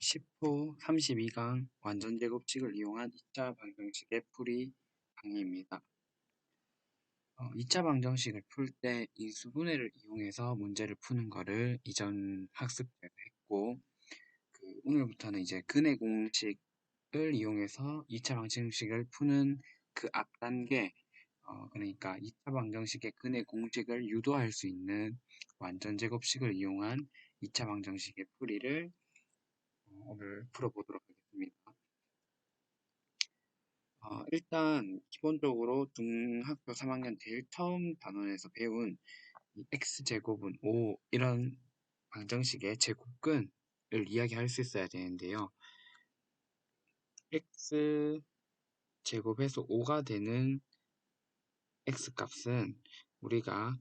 10호 32강 완전제곱식을 이용한 2차 방정식의 풀이 강의입니다. 2차 방정식을 풀 때 인수분해를 이용해서 문제를 푸는 거를 이전 학습 때도 했고, 오늘부터는 이제 근해 공식을 이용해서 2차 방정식을 푸는 그 앞 단계, 그러니까 2차 방정식의 근해 공식을 유도할 수 있는 완전제곱식을 이용한 2차 방정식의 풀이를 오늘 풀어보도록 하겠습니다. 일단 기본적으로 중학교 3학년 제일 처음 단원에서 배운 이 x제곱은 5 이런 방정식의 제곱근을 이야기할 수 있어야 되는데요. x제곱에서 5가 되는 x값은 우리가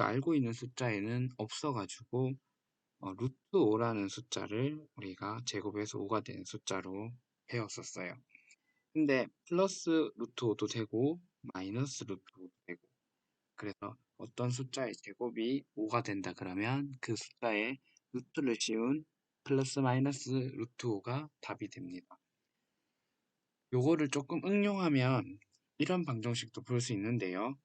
알고 있는 숫자에는 없어가지고 루트 5라는 숫자를 우리가 제곱에서 5가 되는 숫자로 배웠었어요. 근데 플러스 루트 5도 되고 마이너스 루트 5도 되고, 그래서 어떤 숫자의 제곱이 5가 된다 그러면 그 숫자에 루트를 씌운 플러스 마이너스 루트 5가 답이 됩니다. 요거를 조금 응용하면 이런 방정식도 볼 수 있는데요.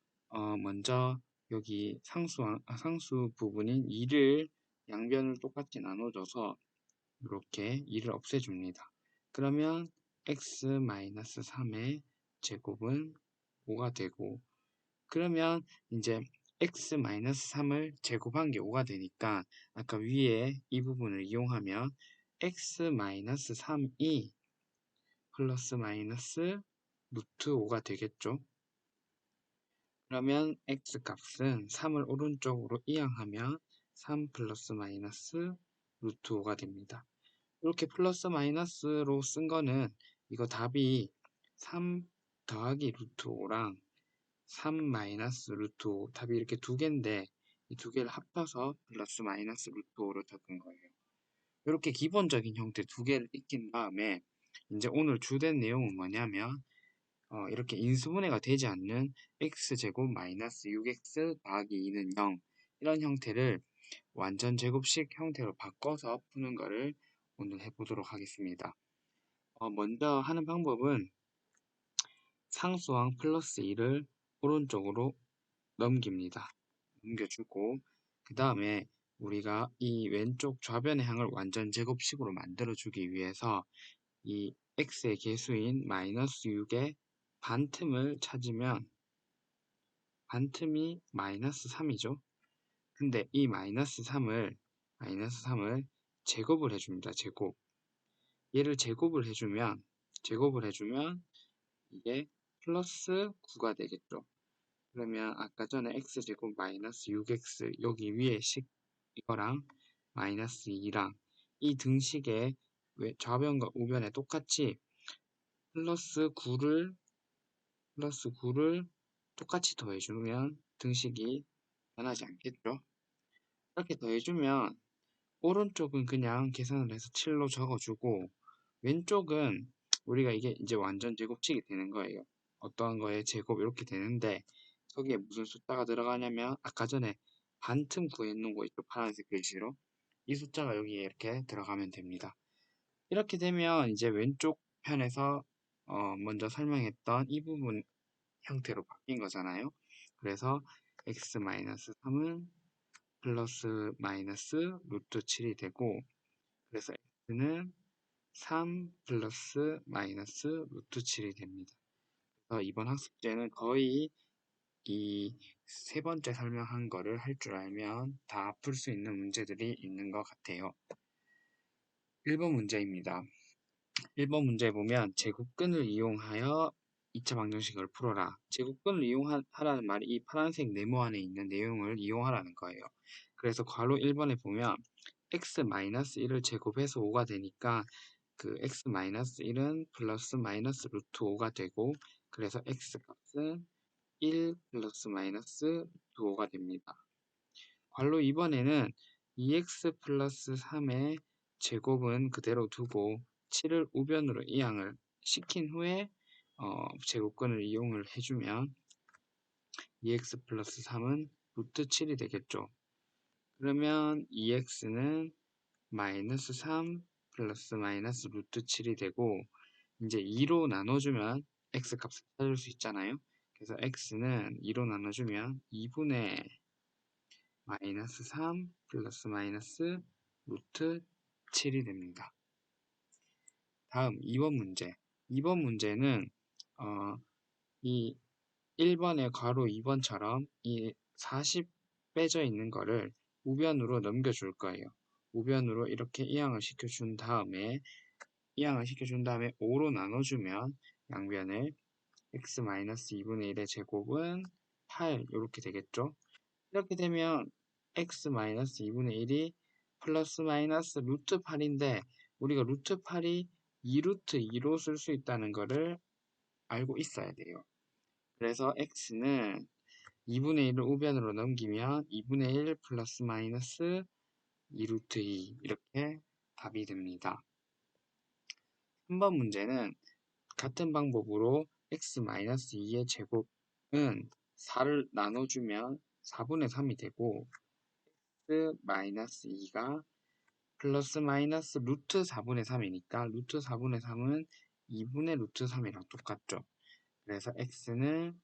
먼저 여기 상수 부분인 2를 양변을 똑같이 나눠줘서 이렇게 2를 없애줍니다. 그러면 x-3의 제곱은 5가 되고, 그러면 이제 x-3을 제곱한 게 5가 되니까 아까 위에 이 부분을 이용하면 x-3이 플러스 마이너스 루트 5가 되겠죠. 그러면 x값은 3을 오른쪽으로 이항하면 3 플러스 마이너스 루트 5가 됩니다. 이렇게 플러스 마이너스로 쓴 거는 이거 답이 3 더하기 루트 5랑 3 마이너스 루트 5 답이 이렇게 두 개인데 이 두 개를 합쳐서 플러스 마이너스 루트 5로 적은 거예요. 이렇게 기본적인 형태 두 개를 익힌 다음에 이제 오늘 주된 내용은 뭐냐면 이렇게 인수분해가 되지 않는 x제곱 마이너스 6x 더하기 2는 0 이런 형태를 완전 제곱식 형태로 바꿔서 푸는 거를 오늘 해보도록 하겠습니다. 먼저 하는 방법은 상수항 플러스 2를 오른쪽으로 넘깁니다. 넘겨주고 그 다음에 우리가 이 왼쪽 좌변의 항을 완전 제곱식으로 만들어주기 위해서 이 x의 개수인 마이너스 6의 반틈을 찾으면 반틈이 마이너스 3이죠. 근데 이 마이너스 3을 제곱을 해줍니다. 제곱. 얘를 제곱을 해주면 이게 플러스 9가 되겠죠. 그러면 아까 전에 x제곱 마이너스 6x 여기 위에 식 이거랑 마이너스 2랑 이 등식의 좌변과 우변에 똑같이 플러스 9를 똑같이 더해주면 등식이 변하지 않겠죠. 이렇게 더해주면 오른쪽은 그냥 계산을 해서 7로 적어주고 왼쪽은 우리가 이게 이제 완전 제곱식이 되는 거예요. 어떠한 거에 제곱 이렇게 되는데 거기에 무슨 숫자가 들어가냐면 아까 전에 반틈 구해놓은 거 있죠. 파란색 글씨로 이 숫자가 여기에 이렇게 들어가면 됩니다. 이렇게 되면 이제 왼쪽 편에서 먼저 설명했던 이 부분 형태로 바뀐 거잖아요. 그래서 x-3은 플러스 마이너스 루트 7이 되고, 그래서 x는 3 플러스 마이너스 루트 7이 됩니다. 그래서 이번 학습제는 거의 이 세 번째 설명한 거를 할 줄 알면 다 풀 수 있는 문제들이 있는 것 같아요. 1번 문제입니다. 1번 문제 보면 제곱근을 이용하여 2차 방정식을 풀어라. 제곱근을 이용하라는 말이 이 파란색 네모 안에 있는 내용을 이용하라는 거예요. 그래서 괄호 1번에 보면 x-1을 제곱해서 5가 되니까 그 x-1은 플러스 마이너스 루트 5가 되고, 그래서 x값은 1 플러스 마이너스 루트 5가 됩니다. 괄호 2번에는 2x 플러스 3의 제곱은 그대로 두고 7을 우변으로 이항을 시킨 후에 제곱근을 이용을 해주면 2x 플러스 3은 루트 7이 되겠죠. 그러면 2x는 마이너스 3 플러스 마이너스 루트 7이 되고 이제 2로 나눠주면 x 값을 찾을 수 있잖아요. 그래서 x는 2로 나눠주면 2분의 마이너스 3 플러스 마이너스 루트 7이 됩니다. 다음 2번 문제. 2번 문제는 이 1번의 괄호 2번처럼 이 40 빼져 있는 거를 우변으로 넘겨줄 거예요. 우변으로 이렇게 이항을 시켜준 다음에 5로 나눠주면 양변을 x-2분의 1의 제곱은 8 이렇게 되겠죠. 이렇게 되면 x-2분의 1이 플러스 마이너스 루트 8인데 우리가 루트 8이 2루트 2로 쓸 수 있다는 것을 알고 있어야 돼요. 그래서 x는 2분의 1을 우변으로 넘기면 2분의 1 플러스 마이너스 2루트 2 이렇게 답이 됩니다. 3번 문제는 같은 방법으로 x-2의 제곱은 4를 나눠주면 4분의 3이 되고 x-2가 플러스 마이너스 루트 4분의 3이니까 루트 4분의 3은 2분의 루트 3이랑 똑같죠. 그래서 x는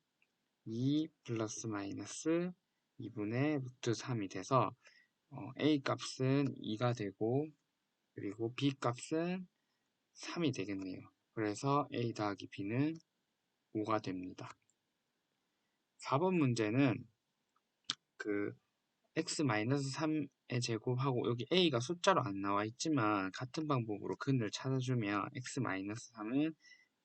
2 플러스 마이너스 2분의 루트 3이 돼서 a 값은 2가 되고 그리고 b 값은 3이 되겠네요. 그래서 a 더하기 b는 5가 됩니다. 4번 문제는 그 x-3의 제곱하고 여기 a가 숫자로 안 나와 있지만 같은 방법으로 근을 찾아주면 x-3은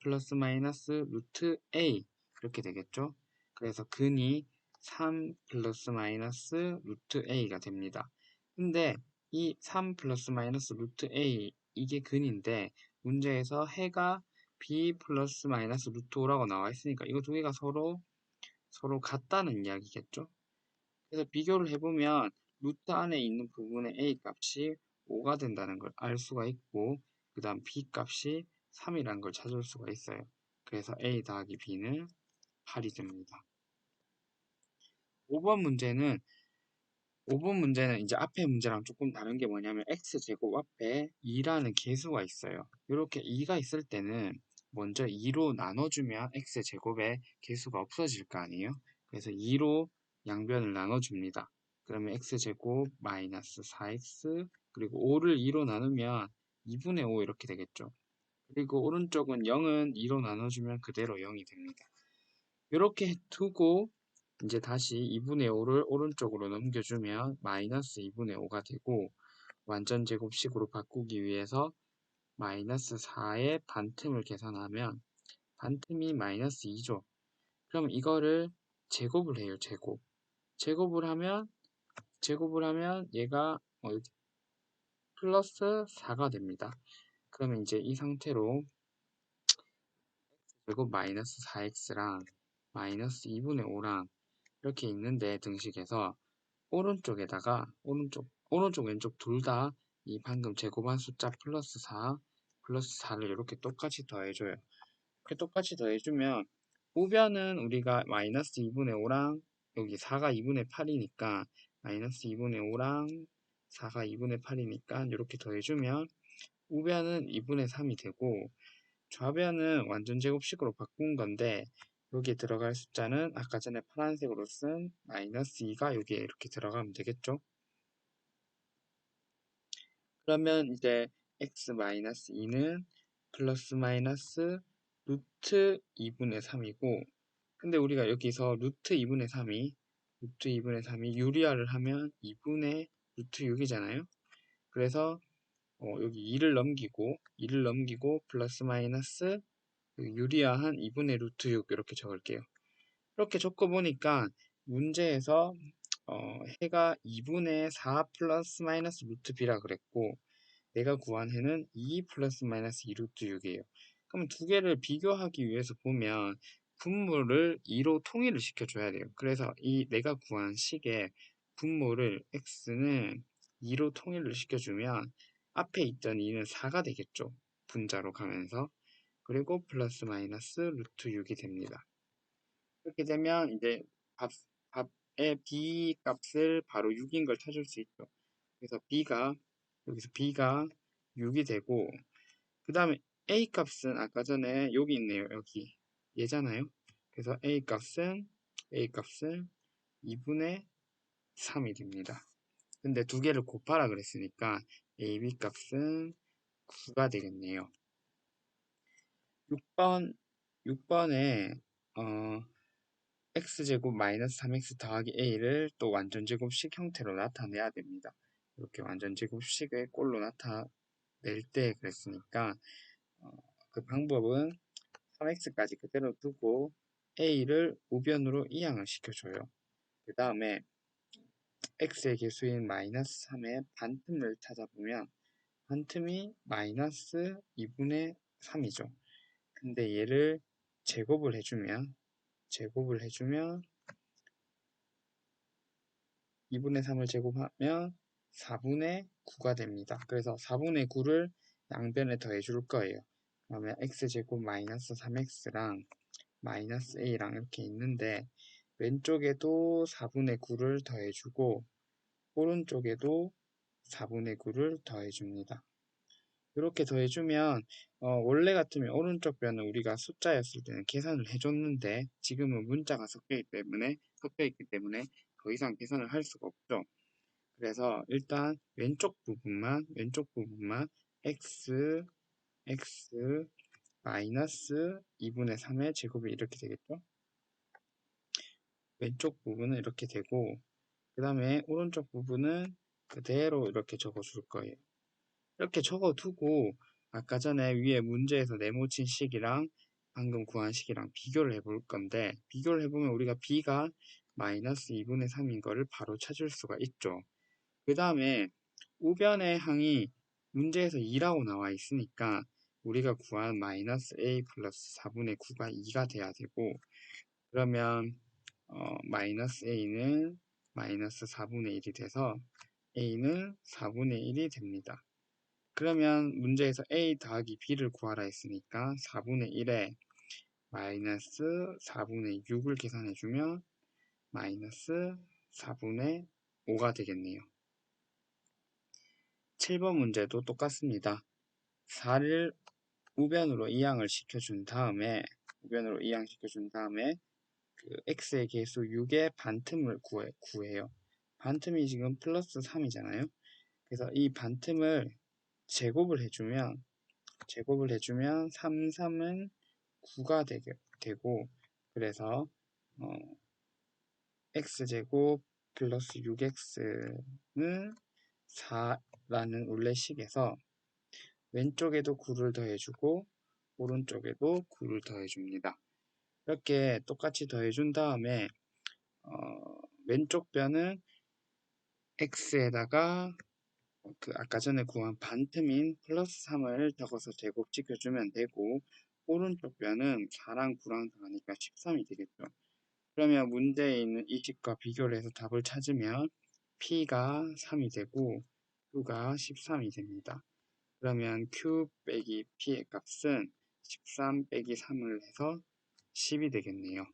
플러스 마이너스 루트 a 이렇게 되겠죠. 그래서 근이 3 플러스 마이너스 루트 a가 됩니다. 근데 이 3 플러스 마이너스 루트 a 이게 근인데 문제에서 해가 b 플러스 마이너스 루트 5라고 나와 있으니까 이거 두 개가 서로 같다는 이야기겠죠. 그래서 비교를 해보면 루트 안에 있는 부분의 a 값이 5가 된다는 걸 알 수가 있고 그 다음 b 값이 3이라는 걸 찾을 수가 있어요. 그래서 a 더하기 b는 8이 됩니다. 5번 문제는 이제 앞에 문제랑 조금 다른 게 뭐냐면 x제곱 앞에 2라는 계수가 있어요. 이렇게 2가 있을 때는 먼저 2로 나눠주면 x제곱의 계수가 없어질 거 아니에요. 그래서 2로 양변을 나눠줍니다. 그러면 x제곱 마이너스 4x 그리고 5를 2로 나누면 2분의 5 이렇게 되겠죠. 그리고 오른쪽은 0은 2로 나눠주면 그대로 0이 됩니다. 이렇게 두고 이제 다시 2분의 5를 오른쪽으로 넘겨주면 마이너스 2분의 5가 되고 완전 제곱식으로 바꾸기 위해서 마이너스 4의 반틈을 계산하면 반틈이 마이너스 2죠. 그럼 이거를 제곱을 해요. 제곱을 하면 얘가 플러스 4가 됩니다. 그러면 이제 이 상태로 제곱 마이너스 4x랑 마이너스 2분의 5랑 이렇게 있는데 등식에서 오른쪽에다가 오른쪽 왼쪽 둘 다 이 방금 제곱한 숫자 플러스 4를 이렇게 똑같이 더해줘요. 이렇게 똑같이 더해주면 우변은 우리가 마이너스 2분의 5랑 여기 4가 2분의 8이니까 마이너스 2분의 5랑 4가 2분의 8이니까 이렇게 더해주면 우변은 2분의 3이 되고 좌변은 완전 제곱식으로 바꾼 건데 여기에 들어갈 숫자는 아까 전에 파란색으로 쓴 마이너스 2가 여기에 이렇게 들어가면 되겠죠. 그러면 이제 x-2는 플러스 마이너스 루트 2분의 3이고 근데 우리가 여기서 루트 2분의 3이 유리화를 하면 2분의 루트 6이잖아요. 그래서 여기 2를 넘기고 플러스 마이너스 유리화한 2분의 루트 6 이렇게 적을게요. 이렇게 적어보니까 문제에서 해가 2분의 4 플러스 마이너스 루트 b라 그랬고 내가 구한 해는 2 플러스 마이너스 2 루트 6이에요. 그럼 두 개를 비교하기 위해서 보면 분모를 2로 통일을 시켜줘야 돼요. 그래서 이 내가 구한 식의 분모를 x는 2로 통일을 시켜주면 앞에 있던 2는 4가 되겠죠. 분자로 가면서. 그리고 플러스 마이너스 루트 6이 됩니다. 이렇게 되면 이제 값의 b 값을 바로 6인 걸 찾을 수 있죠. 그래서 여기서 b가 6이 되고, 그 다음에 a 값은 아까 전에 여기 있네요. 여기 얘잖아요. 그래서 a 값은 2분의 3이 됩니다. 근데 두 개를 곱하라 그랬으니까 ab 값은 9가 되겠네요. 6번에 x제곱 마이너스 3x 더하기 a를 또 완전제곱식 형태로 나타내야 됩니다. 이렇게 완전제곱식을 꼴로 나타낼 때 그랬으니까 그 방법은 3x까지 그대로 두고 a를 우변으로 이항을 시켜줘요. 그 다음에 x의 개수인 마이너스 3의 반틈을 찾아보면 반틈이 마이너스 2분의 3이죠. 근데 얘를 제곱을 해주면 2분의 3을 제곱하면 4분의 9가 됩니다. 그래서 4분의 9를 양변에 더해 줄 거예요. 그러면 x제곱 마이너스 3x랑 마이너스 a랑 이렇게 있는데 왼쪽에도 4분의 9를 더해주고 오른쪽에도 4분의 9를 더해줍니다. 이렇게 더해주면 원래 같으면 오른쪽 변은 우리가 숫자였을 때는 계산을 해줬는데 지금은 문자가 섞여있기 때문에 더 이상 계산을 할 수가 없죠. 그래서 일단 왼쪽 부분만 x 마이너스 2분의 3의 제곱이 이렇게 되겠죠. 왼쪽 부분은 이렇게 되고 그 다음에 오른쪽 부분은 그대로 이렇게 적어줄 거예요. 이렇게 적어두고 아까 전에 위에 문제에서 네모친 식이랑 방금 구한 식이랑 비교를 해볼 건데 비교를 해보면 우리가 b가 마이너스 2분의 3인 거를 바로 찾을 수가 있죠. 그 다음에 우변의 항이 문제에서 2라고 나와 있으니까 우리가 구한 마이너스 a 플러스 4분의 9가 2가 돼야 되고 그러면 마이너스 a는 마이너스 4분의 1이 돼서 a는 4분의 1이 됩니다. 그러면 문제에서 a 더하기 b를 구하라 했으니까 4분의 1에 마이너스 4분의 6을 계산해주면 마이너스 4분의 5가 되겠네요. 7번 문제도 똑같습니다. 4를 우변으로 이항을 시켜준 다음에 그 x의 개수 6의 반틈을 구해요. 반틈이 지금 플러스 3이잖아요. 그래서 이 반틈을 제곱을 해주면 3, 3은 9가 되고 그래서 x제곱 플러스 6x는 4라는 원래식에서 왼쪽에도 9를 더해주고 오른쪽에도 9를 더해줍니다. 이렇게 똑같이 더해준 다음에 왼쪽 변은 x에다가 그 아까 전에 구한 반틈인 플러스 3을 적어서 제곱시켜주면 되고 오른쪽 변은 4랑 9랑 더하니까 13이 되겠죠. 그러면 문제에 있는 이 식과 비교를 해서 답을 찾으면 p가 3이 되고 q가 13이 됩니다. 그러면 q 빼기 p의 값은 13 빼기 3을 해서 10이 되겠네요.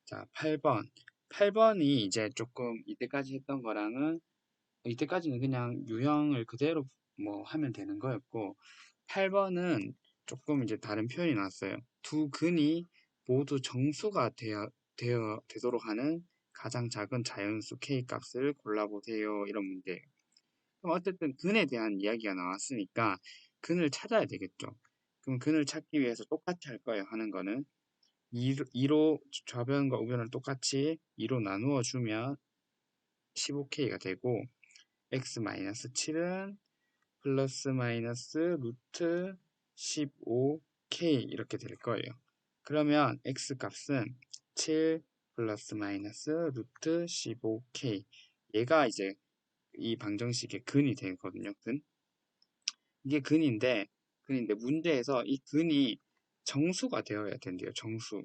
자, 8번. 8번이 이제 조금 이때까지 했던 거랑은 이때까지는 그냥 유형을 그대로 뭐 하면 되는 거였고 8번은 조금 이제 다른 표현이 나왔어요. 두 근이 모두 정수가 되도록 하는 가장 작은 자연수 k 값을 골라보세요. 이런 문제예요. 그럼 어쨌든 근에 대한 이야기가 나왔으니까 근을 찾아야 되겠죠. 그럼 근을 찾기 위해서 똑같이 할 거예요. 하는 거는 2로 좌변과 우변을 똑같이 2로 나누어 주면 15k가 되고 x-7은 플러스 마이너스 루트 15k 이렇게 될 거예요. 그러면 x 값은 7 플러스 마이너스 루트 15k 얘가 이제 이 방정식의 근이 되거든요. 이게 근인데 문제에서 이 근이 정수가 되어야 된대요. 정수.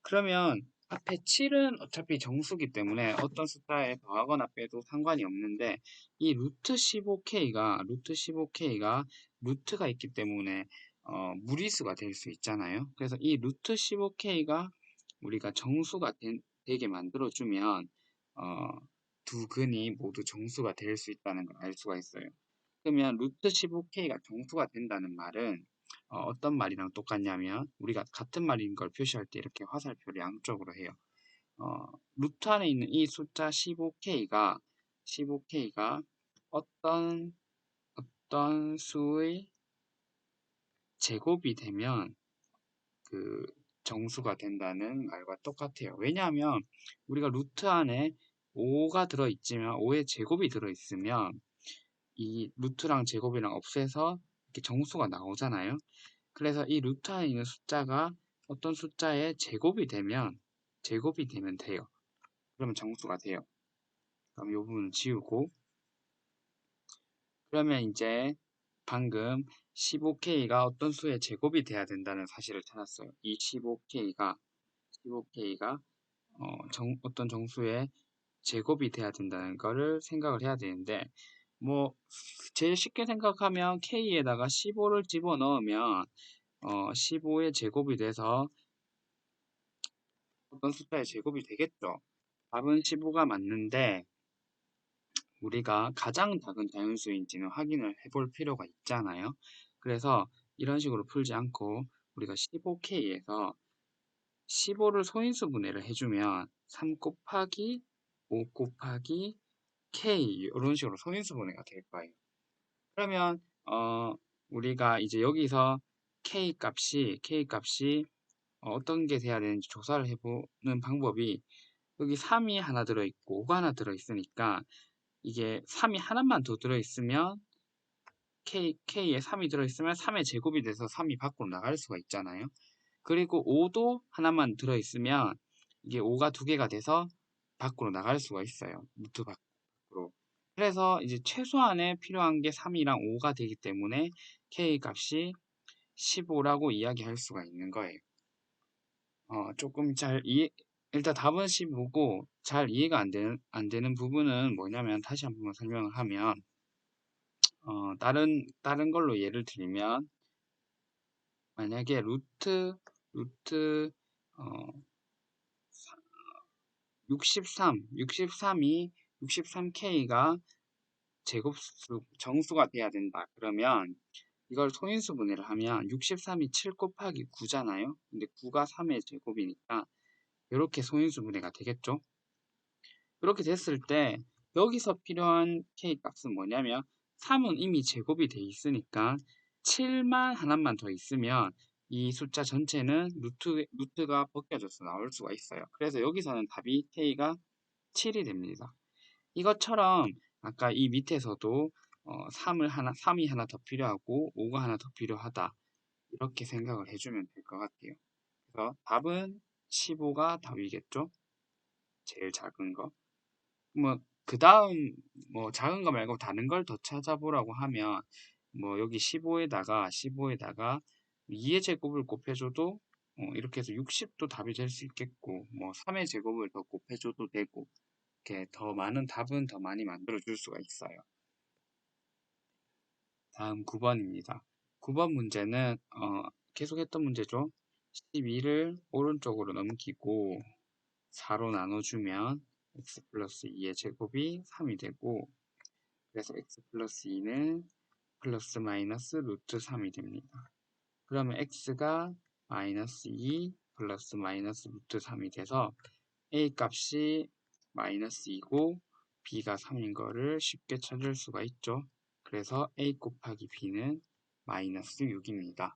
그러면 앞에 7은 어차피 정수기 때문에 어떤 숫자에 더하거나 빼도 상관이 없는데 이 루트 15k가 루트가 있기 때문에 무리수가 될 수 있잖아요. 그래서 이 루트 15k가 우리가 정수가 되게 만들어주면 두 근이 모두 정수가 될 수 있다는 걸 알 수가 있어요. 그러면 루트 15K가 정수가 된다는 말은 떤 말이랑 똑같냐면 우리가 같은 말인 걸 표시할 때 이렇게 화살표를 양쪽으로 해요. 루트 안에 있는 이 숫자 15K가 어떤 수의 제곱이 되면 그 정수가 된다는 말과 똑같아요. 왜냐하면 우리가 루트 안에 5가 들어있지만 5의 제곱이 들어있으면 이 루트랑 제곱이랑 없애서 이렇게 정수가 나오잖아요. 그래서 이 루트 안에 있는 숫자가 어떤 숫자의 제곱이 되면 돼요. 그러면 정수가 돼요. 그럼 이 부분 지우고 그러면 이제 방금 15K가 어떤 수의 제곱이 돼야 된다는 사실을 찾았어요. 이 15K가 어떤 정수의 제곱이 돼야 된다는 거를 생각을 해야 되는데 뭐 제일 쉽게 생각하면 K에다가 15를 집어넣으면 15의 제곱이 돼서 어떤 숫자의 제곱이 되겠죠. 답은 15가 맞는데 우리가 가장 작은 자연수인지는 확인을 해볼 필요가 있잖아요. 그래서 이런 식으로 풀지 않고 우리가 15K에서 15를 소인수 분해를 해주면 3 곱하기 5 곱하기 K 이런 식으로 소인수 분해가 될 거예요. 그러면 우리가 이제 여기서 K 값이 어떤 게 돼야 되는지 조사를 해보는 방법이 여기 3이 하나 들어있고 5가 하나 들어있으니까 이게 3이 하나만 더 들어있으면 K에 3이 들어있으면 3의 제곱이 돼서 3이 밖으로 나갈 수가 있잖아요. 그리고 5도 하나만 들어있으면 이게 5가 두 개가 돼서 밖으로 나갈 수가 있어요. 루트 밖으로. 그래서 이제 최소한에 필요한 게 3이랑 5가 되기 때문에 K 값이 15라고 이야기할 수가 있는 거예요. 조금 일단 답은 15고 잘 이해가 안 되는 부분은 뭐냐면 다시 한번 설명을 하면 다른 걸로 예를 들면 만약에 루트 어, 63K가 정수가 돼야 된다. 그러면 이걸 소인수 분해를 하면 63이 7 곱하기 9잖아요. 근데 9가 3의 제곱이니까 이렇게 소인수 분해가 되겠죠. 이렇게 됐을 때 여기서 필요한 K 값은 뭐냐면 3은 이미 제곱이 돼 있으니까 7만 하나만 더 있으면 이 숫자 전체는 루트가 벗겨져서 나올 수가 있어요. 그래서 여기서는 답이 K가 7이 됩니다. 이것처럼 아까 이 밑에서도 3이 하나 더 필요하고 5가 하나 더 필요하다. 이렇게 생각을 해주면 될 것 같아요. 그래서 답은 15가 답이겠죠? 제일 작은 거. 뭐, 그 다음, 뭐, 작은 거 말고 다른 걸 더 찾아보라고 하면, 뭐, 여기 15에다가 2의 제곱을 곱해줘도, 이렇게 해서 60도 답이 될 수 있겠고, 뭐, 3의 제곱을 더 곱해줘도 되고, 이렇게 더 많은 답은 더 많이 만들어줄 수가 있어요. 다음 9번입니다. 9번 문제는, 계속 했던 문제죠. 12를 오른쪽으로 넘기고, 4로 나눠주면, x 플러스 2의 제곱이 3이 되고, 그래서 x 플러스 2는 플러스 마이너스 루트 3이 됩니다. 그러면 x가 마이너스 2 플러스 마이너스 루트 3이 돼서 a 값이 마이너스 2고 b가 3인 거를 쉽게 찾을 수가 있죠. 그래서 a 곱하기 b는 마이너스 6입니다.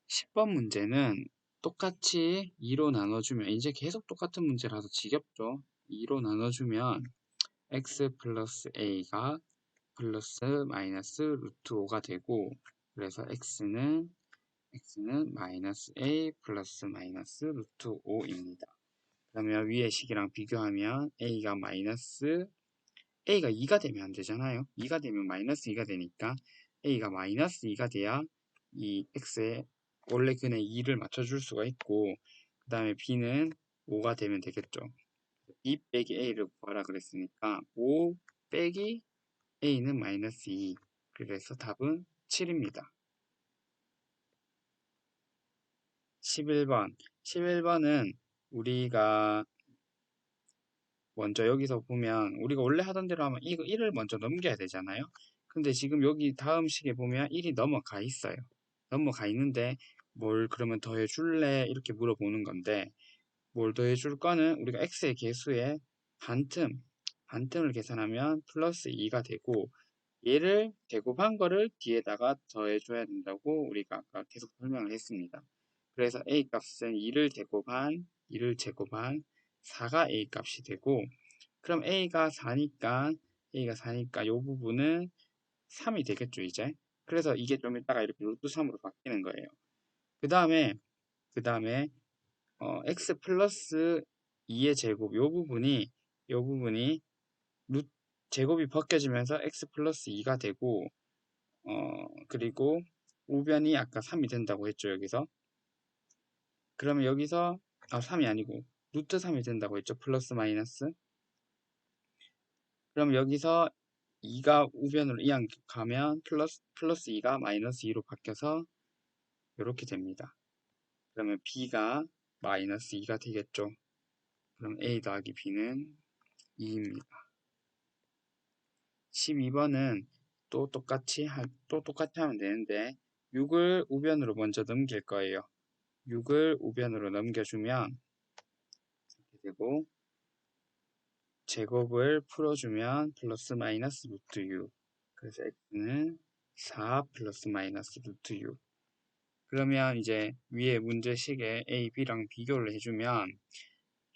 10번 문제는 똑같이 2로 나눠주면 이제 계속 똑같은 문제라서 지겹죠. 2로 나눠주면 x 플러스 a가 플러스 마이너스 루트 5가 되고 그래서 x는 마이너스 a 플러스 마이너스 루트 5입니다. 그러면 위의 식이랑 비교하면 a가 2가 되면 안 되잖아요. 2가 되면 마이너스 2가 되니까 a가 마이너스 2가 돼야 이 x에 원래 근의 2를 맞춰줄 수가 있고 그 다음에 b는 5가 되면 되겠죠. 2 빼기 a를 구하라 그랬으니까 5 빼기 a는 마이너스 2 그래서 답은 7입니다. 11번은 우리가 먼저 여기서 보면 우리가 원래 하던 대로 하면 이거 1을 먼저 넘겨야 되잖아요. 근데 지금 여기 다음 식에 보면 1이 넘어가 있어요. 넘어가 있는데 뭘 그러면 더해 줄래? 이렇게 물어보는 건데 뭘 더해 줄 거는 우리가 x의 개수의 반틈을 계산하면 플러스 2가 되고 얘를 제곱한 거를 뒤에다가 더해 줘야 된다고 우리가 아까 계속 설명을 했습니다. 그래서 a 값은 2를 제곱한 4가 a 값이 되고 그럼 A가 4니까 이 부분은 3이 되겠죠, 이제. 그래서 이게 좀 이따가 이렇게 루트 3으로 바뀌는 거예요. 그 다음에 x 플러스 2의 제곱, 요 부분이 제곱이 벗겨지면서 x 플러스 2가 되고, 그리고 우변이 아까 3이 된다고 했죠, 여기서. 그러면 여기서, 3이 아니고, 루트 3이 된다고 했죠, 플러스 마이너스. 그럼 여기서 2가 우변으로 이항가면 플러스 2가 마이너스 2로 바뀌어서 이렇게 됩니다. 그러면 b가 마이너스 2가 되겠죠. 그럼 a 더하기 b는 2입니다. 12번은 또 똑같이 하면 되는데 6을 우변으로 먼저 넘길 거예요. 6을 우변으로 넘겨주면 이렇게 되고 제곱을 풀어주면 플러스 마이너스 루트 6. 그래서 x는 4 플러스 마이너스 루트 6. 그러면 이제 위에 문제식에 a, b랑 비교를 해주면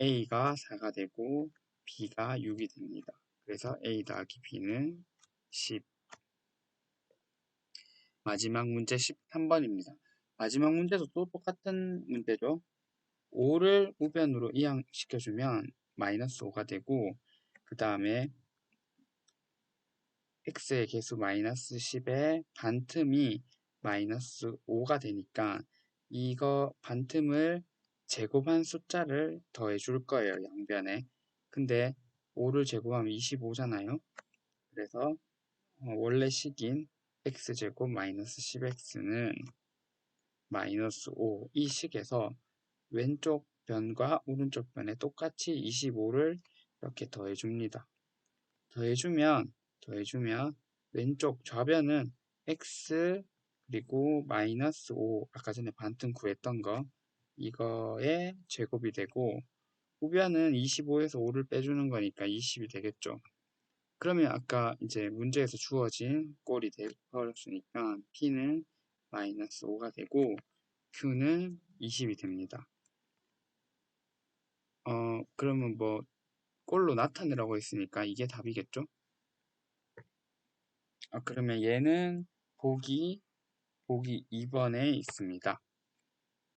a가 4가 되고 b가 6이 됩니다. 그래서 a 더하기 b는 10. 마지막 문제 13번입니다. 마지막 문제도 또 똑같은 문제죠. 5를 우변으로 이항시켜주면 마이너스 5가 되고 그 다음에 x의 개수 마이너스 10의 반틈이 마이너스 5가 되니까 이거 반틈을 제곱한 숫자를 더해 줄 거예요, 양변에. 근데 5를 제곱하면 25잖아요. 그래서 원래 식인 x제곱 마이너스 10x는 마이너스 5 이 식에서 왼쪽 변과 오른쪽 변에 똑같이 25를 이렇게 더해 줍니다. 더해주면 왼쪽 좌변은 x 그리고 마이너스 5 아까 전에 반틈 구했던 거 이거의 제곱이 되고 우변은 25에서 5를 빼주는 거니까 20이 되겠죠. 그러면 아까 이제 문제에서 주어진 꼴이 되었으니까 p는 마이너스 5가 되고 q는 20이 됩니다. 그러면 뭐 꼴로 나타내라고 했으니까 이게 답이겠죠? 그러면 얘는 보기 2번에 있습니다.